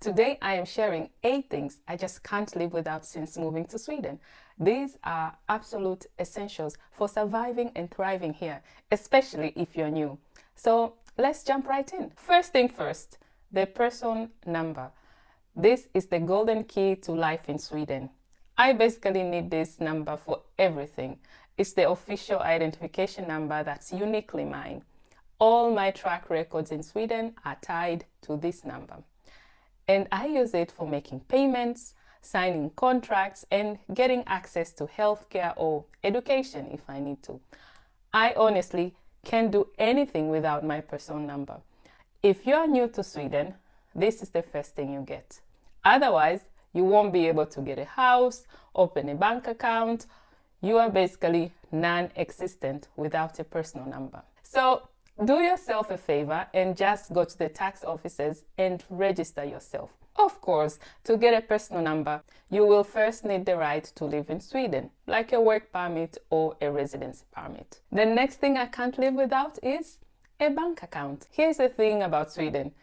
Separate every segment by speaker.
Speaker 1: Today I am sharing 8 things I just can't live without since moving to Sweden. These are absolute essentials for surviving and thriving here, especially if you're new. So let's jump right in. First thing first, the person number. This is the golden key to life in Sweden. I basically need this number for everything. It's the official identification number that's uniquely mine. All my track records in Sweden are tied to this number. And I use it for making payments, signing contracts, and getting access to healthcare or education if I need to. I honestly can't do anything without my person number. If you're new to Sweden, this is the first thing you get. Otherwise, you won't be able to get a house, open a bank account. You are basically non-existent without a personal number. So do yourself a favor and just go to the tax offices and register yourself. Of course, to get a personal number, you will first need the right to live in Sweden, like a work permit or a residency permit. The next thing I can't live without is a bank account. Here's the thing about Sweden.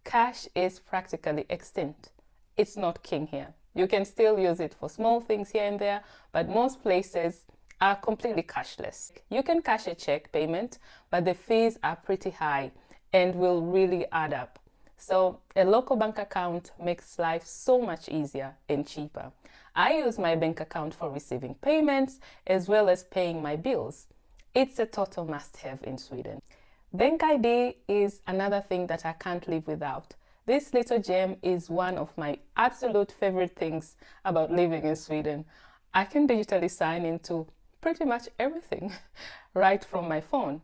Speaker 1: Cash is practically extinct. It's not king here. You can still use it for small things here and there, but most places are completely cashless. You can cash a check payment, but the fees are pretty high and will really add up. So a local bank account makes life so much easier and cheaper. I use my bank account for receiving payments as well as paying my bills. It's a total must-have in Sweden. Bank ID is another thing that I can't live without. This little gem is one of my absolute favorite things about living in Sweden. I can digitally sign into pretty much everything right from my phone.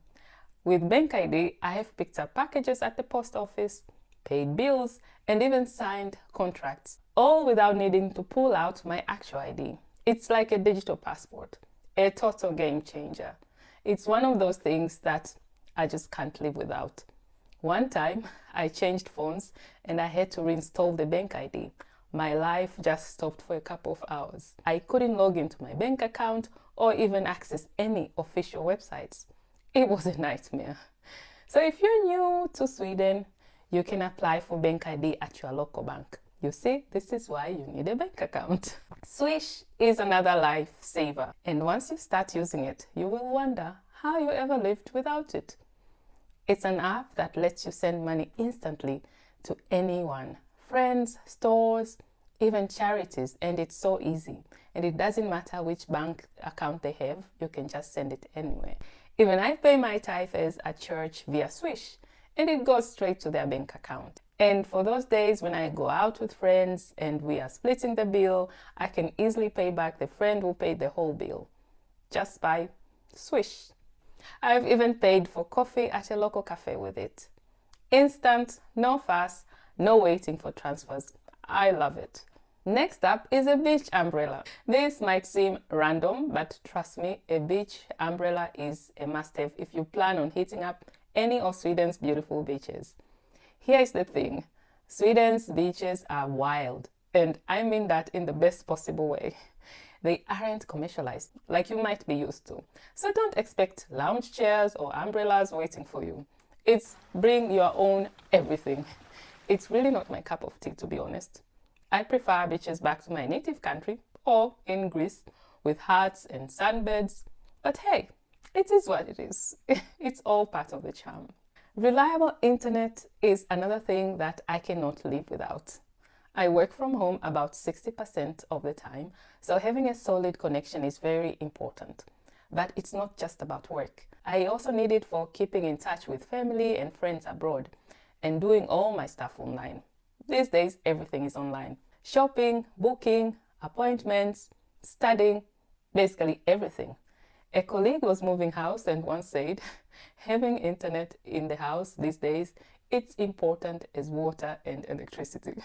Speaker 1: With Bank ID, I have picked up packages at the post office, paid bills, and even signed contracts, all without needing to pull out my actual ID. It's like a digital passport, a total game changer. It's one of those things that I just can't live without. One time, I changed phones and I had to reinstall the Bank ID. My life just stopped for a couple of hours. I couldn't log into my bank account or even access any official websites. It was a nightmare. So if you're new to Sweden, you can apply for Bank ID at your local bank. You see, this is why you need a bank account. Swish is another lifesaver. And once you start using it, you will wonder how you ever lived without it. It's an app that lets you send money instantly to anyone, friends, stores, even charities, and it's so easy. And it doesn't matter which bank account they have, you can just send it anywhere. Even I pay my tithes at church via Swish, and it goes straight to their bank account. And for those days when I go out with friends and we are splitting the bill, I can easily pay back the friend who paid the whole bill just by Swish. I've even paid for coffee at a local cafe with it. Instant, no fuss, no waiting for transfers. I love it. Next up is a beach umbrella. This might seem random, but trust me, a beach umbrella is a must-have if you plan on hitting up any of Sweden's beautiful beaches. Here's the thing. Sweden's beaches are wild, and I mean that in the best possible way. They aren't commercialized like you might be used to. So don't expect lounge chairs or umbrellas waiting for you. It's bring your own everything. It's really not my cup of tea, to be honest. I prefer beaches back to my native country or in Greece with huts and sunbeds. But hey, it is what it is. It's all part of the charm. Reliable internet is another thing that I cannot live without. I work from home about 60% of the time, so having a solid connection is very important. But it's not just about work. I also need it for keeping in touch with family and friends abroad and doing all my stuff online. These days, everything is online. Shopping, booking, appointments, studying, basically everything. A colleague was moving house and once said, having internet in the house these days, it's important as water and electricity.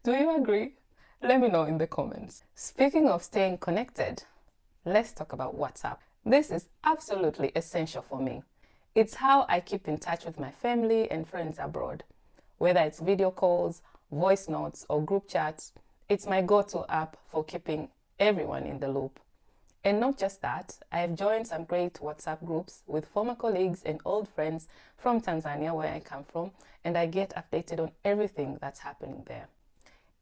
Speaker 1: Do you agree? Let me know in the comments. Speaking of staying connected, let's talk about WhatsApp. This is absolutely essential for me. It's how I keep in touch with my family and friends abroad. Whether it's video calls, voice notes, or group chats, it's my go-to app for keeping everyone in the loop. And not just that, I have joined some great WhatsApp groups with former colleagues and old friends from Tanzania, where I come from, and I get updated on everything that's happening there.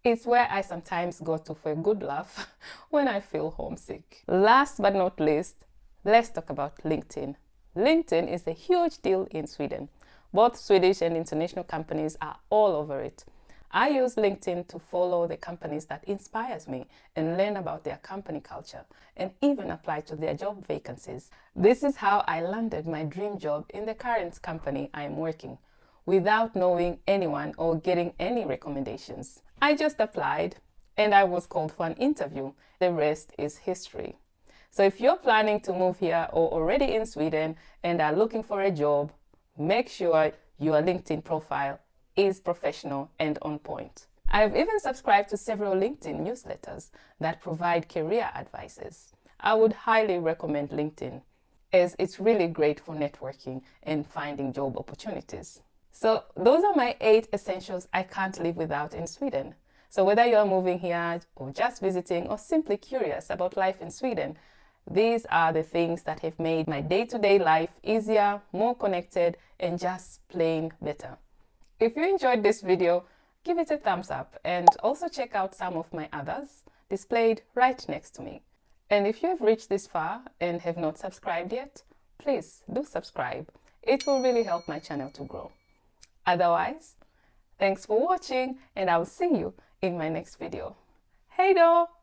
Speaker 1: It's where I sometimes go to for a good laugh when I feel homesick. Last but not least, let's talk about LinkedIn. LinkedIn is a huge deal in Sweden. Both Swedish and international companies are all over it. I use LinkedIn to follow the companies that inspires me and learn about their company culture and even apply to their job vacancies. This is how I landed my dream job in the current company I am working, without knowing anyone or getting any recommendations. I just applied and I was called for an interview. The rest is history. So if you're planning to move here or already in Sweden and are looking for a job, make sure your LinkedIn profile is professional and on point. I've even subscribed to several LinkedIn newsletters that provide career advices. I would highly recommend LinkedIn as it's really great for networking and finding job opportunities. So those are my 8 essentials I can't live without in Sweden. So whether you're moving here or just visiting or simply curious about life in Sweden, these are the things that have made my day-to-day life easier, more connected, and just plain better. If you enjoyed this video, give it a thumbs up and also check out some of my others displayed right next to me. And if you have reached this far and have not subscribed yet, please do subscribe. It will really help my channel to grow. Otherwise, thanks for watching and I'll see you in my next video. Hej då!